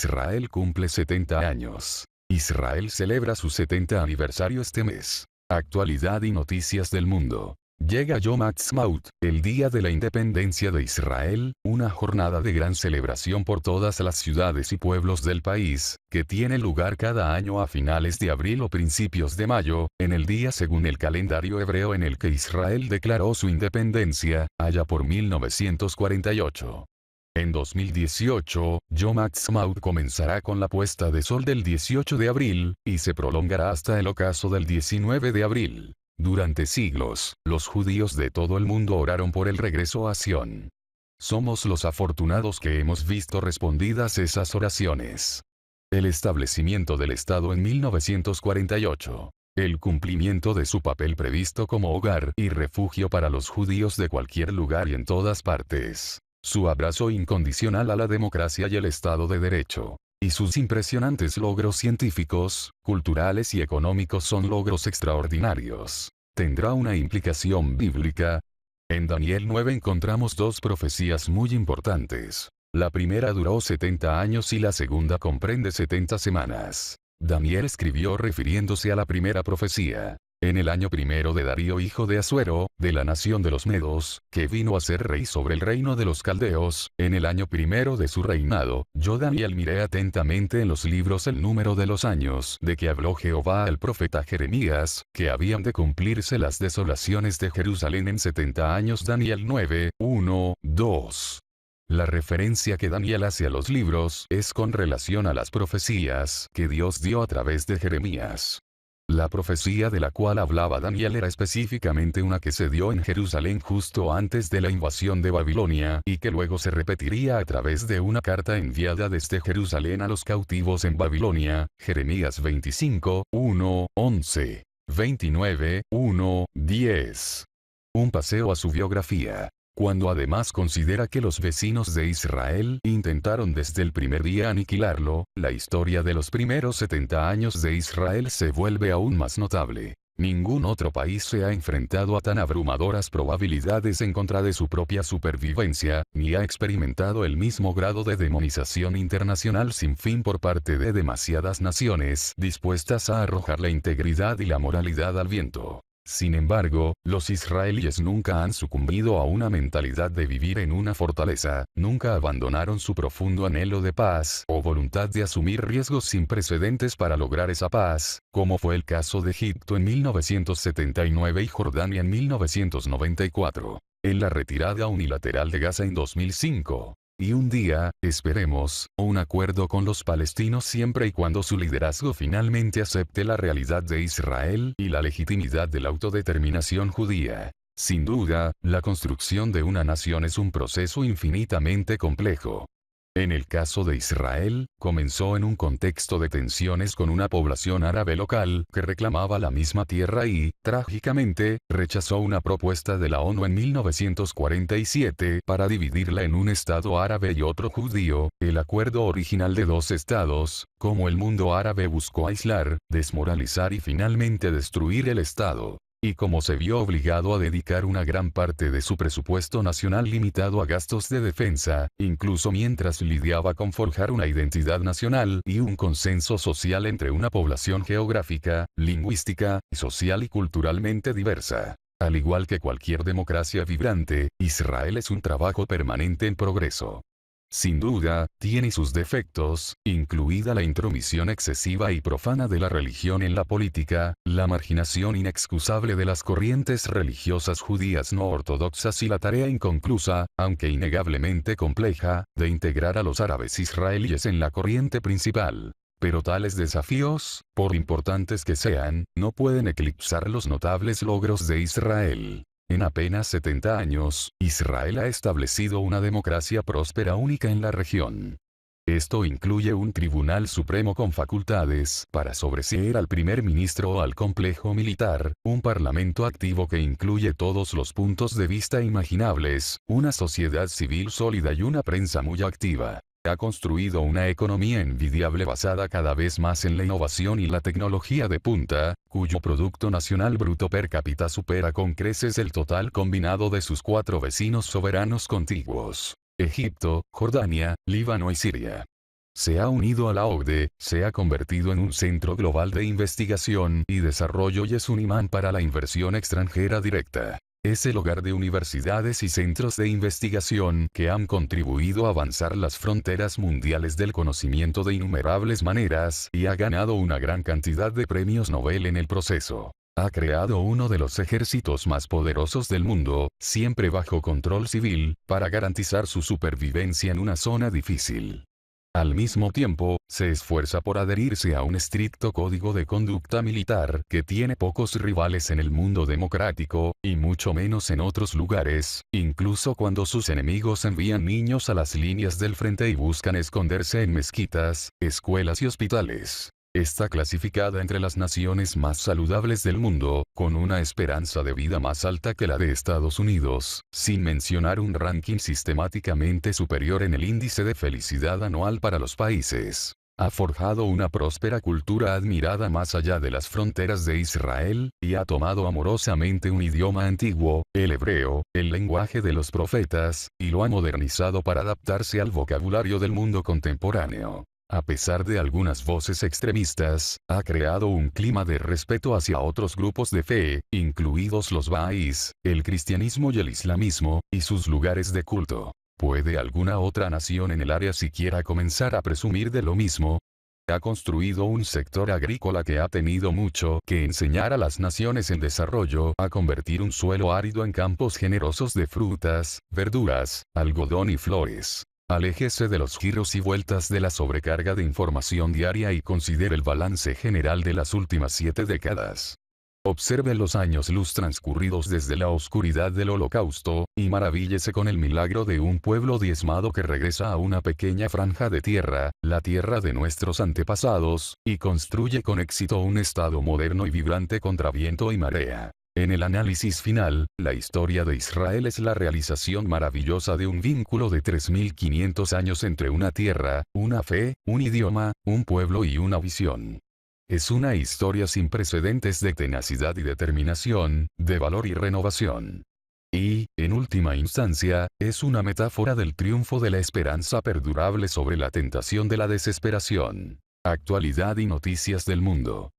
Israel cumple 70 años. Israel celebra su 70 aniversario este mes. Actualidad y noticias del mundo. Llega Yom Ha'atzmaut, el día de la independencia de Israel, una jornada de gran celebración por todas las ciudades y pueblos del país, que tiene lugar cada año a finales de abril o principios de mayo, en el día según el calendario hebreo en el que Israel declaró su independencia, allá por 1948. En 2018, Yom Ha'atzmaut comenzará con la puesta de sol del 18 de abril, y se prolongará hasta el ocaso del 19 de abril. Durante siglos, los judíos de todo el mundo oraron por el regreso a Sión. Somos los afortunados que hemos visto respondidas esas oraciones. El establecimiento del Estado en 1948. El cumplimiento de su papel previsto como hogar y refugio para los judíos de cualquier lugar y en todas partes. Su abrazo incondicional a la democracia y el Estado de Derecho. Y sus impresionantes logros científicos, culturales y económicos son logros extraordinarios. ¿Tendrá una implicación bíblica? En Daniel 9 encontramos dos profecías muy importantes. La primera duró 70 años y la segunda comprende 70 semanas. Daniel escribió refiriéndose a la primera profecía. En el año primero de Darío hijo de Asuero, de la nación de los Medos, que vino a ser rey sobre el reino de los Caldeos, en el año primero de su reinado, yo Daniel miré atentamente en los libros el número de los años de que habló Jehová al profeta Jeremías, que habían de cumplirse las desolaciones de Jerusalén en 70 años. Daniel 9, 1, 2. La referencia que Daniel hace a los libros es con relación a las profecías que Dios dio a través de Jeremías. La profecía de la cual hablaba Daniel era específicamente una que se dio en Jerusalén justo antes de la invasión de Babilonia y que luego se repetiría a través de una carta enviada desde Jerusalén a los cautivos en Babilonia, Jeremías 25, 1, 11, 29, 1, 10. Un paseo a su biografía. Cuando además considera que los vecinos de Israel intentaron desde el primer día aniquilarlo, la historia de los primeros 70 años de Israel se vuelve aún más notable. Ningún otro país se ha enfrentado a tan abrumadoras probabilidades en contra de su propia supervivencia, ni ha experimentado el mismo grado de demonización internacional sin fin por parte de demasiadas naciones dispuestas a arrojar la integridad y la moralidad al viento. Sin embargo, los israelíes nunca han sucumbido a una mentalidad de vivir en una fortaleza, nunca abandonaron su profundo anhelo de paz o voluntad de asumir riesgos sin precedentes para lograr esa paz, como fue el caso de Egipto en 1979 y Jordania en 1994, en la retirada unilateral de Gaza en 2005. Y un día, esperemos, un acuerdo con los palestinos siempre y cuando su liderazgo finalmente acepte la realidad de Israel y la legitimidad de la autodeterminación judía. Sin duda, la construcción de una nación es un proceso infinitamente complejo. En el caso de Israel, comenzó en un contexto de tensiones con una población árabe local que reclamaba la misma tierra y, trágicamente, rechazó una propuesta de la ONU en 1947 para dividirla en un estado árabe y otro judío, el acuerdo original de dos estados, como el mundo árabe buscó aislar, desmoralizar y finalmente destruir el estado. Y como se vio obligado a dedicar una gran parte de su presupuesto nacional limitado a gastos de defensa, incluso mientras lidiaba con forjar una identidad nacional y un consenso social entre una población geográfica, lingüística, social y culturalmente diversa. Al igual que cualquier democracia vibrante, Israel es un trabajo permanente en progreso. Sin duda, tiene sus defectos, incluida la intromisión excesiva y profana de la religión en la política, la marginación inexcusable de las corrientes religiosas judías no ortodoxas y la tarea inconclusa, aunque innegablemente compleja, de integrar a los árabes israelíes en la corriente principal. Pero tales desafíos, por importantes que sean, no pueden eclipsar los notables logros de Israel. En apenas 70 años, Israel ha establecido una democracia próspera única en la región. Esto incluye un tribunal supremo con facultades para sobreseer al primer ministro o al complejo militar, un parlamento activo que incluye todos los puntos de vista imaginables, una sociedad civil sólida y una prensa muy activa. Ha construido una economía envidiable basada cada vez más en la innovación y la tecnología de punta, cuyo Producto Nacional Bruto per cápita supera con creces el total combinado de sus 4 vecinos soberanos contiguos: Egipto, Jordania, Líbano y Siria. Se ha unido a la OCDE, se ha convertido en un centro global de investigación y desarrollo y es un imán para la inversión extranjera directa. Es el hogar de universidades y centros de investigación que han contribuido a avanzar las fronteras mundiales del conocimiento de innumerables maneras y ha ganado una gran cantidad de premios Nobel en el proceso. Ha creado uno de los ejércitos más poderosos del mundo, siempre bajo control civil, para garantizar su supervivencia en una zona difícil. Al mismo tiempo, se esfuerza por adherirse a un estricto código de conducta militar que tiene pocos rivales en el mundo democrático, y mucho menos en otros lugares, incluso cuando sus enemigos envían niños a las líneas del frente y buscan esconderse en mezquitas, escuelas y hospitales. Está clasificada entre las naciones más saludables del mundo, con una esperanza de vida más alta que la de Estados Unidos, sin mencionar un ranking sistemáticamente superior en el índice de felicidad anual para los países. Ha forjado una próspera cultura admirada más allá de las fronteras de Israel, y ha tomado amorosamente un idioma antiguo, el hebreo, el lenguaje de los profetas, y lo ha modernizado para adaptarse al vocabulario del mundo contemporáneo. A pesar de algunas voces extremistas, ha creado un clima de respeto hacia otros grupos de fe, incluidos los bahá'ís, el cristianismo y el islamismo, y sus lugares de culto. ¿Puede alguna otra nación en el área siquiera comenzar a presumir de lo mismo? Ha construido un sector agrícola que ha tenido mucho que enseñar a las naciones en desarrollo a convertir un suelo árido en campos generosos de frutas, verduras, algodón y flores. Aléjese de los giros y vueltas de la sobrecarga de información diaria y considere el balance general de las últimas 7 décadas. Observe los años luz transcurridos desde la oscuridad del Holocausto, y maravíllese con el milagro de un pueblo diezmado que regresa a una pequeña franja de tierra, la tierra de nuestros antepasados, y construye con éxito un estado moderno y vibrante contra viento y marea. En el análisis final, la historia de Israel es la realización maravillosa de un vínculo de 3500 años entre una tierra, una fe, un idioma, un pueblo y una visión. Es una historia sin precedentes de tenacidad y determinación, de valor y renovación. Y, en última instancia, es una metáfora del triunfo de la esperanza perdurable sobre la tentación de la desesperación. Actualidad y noticias del mundo.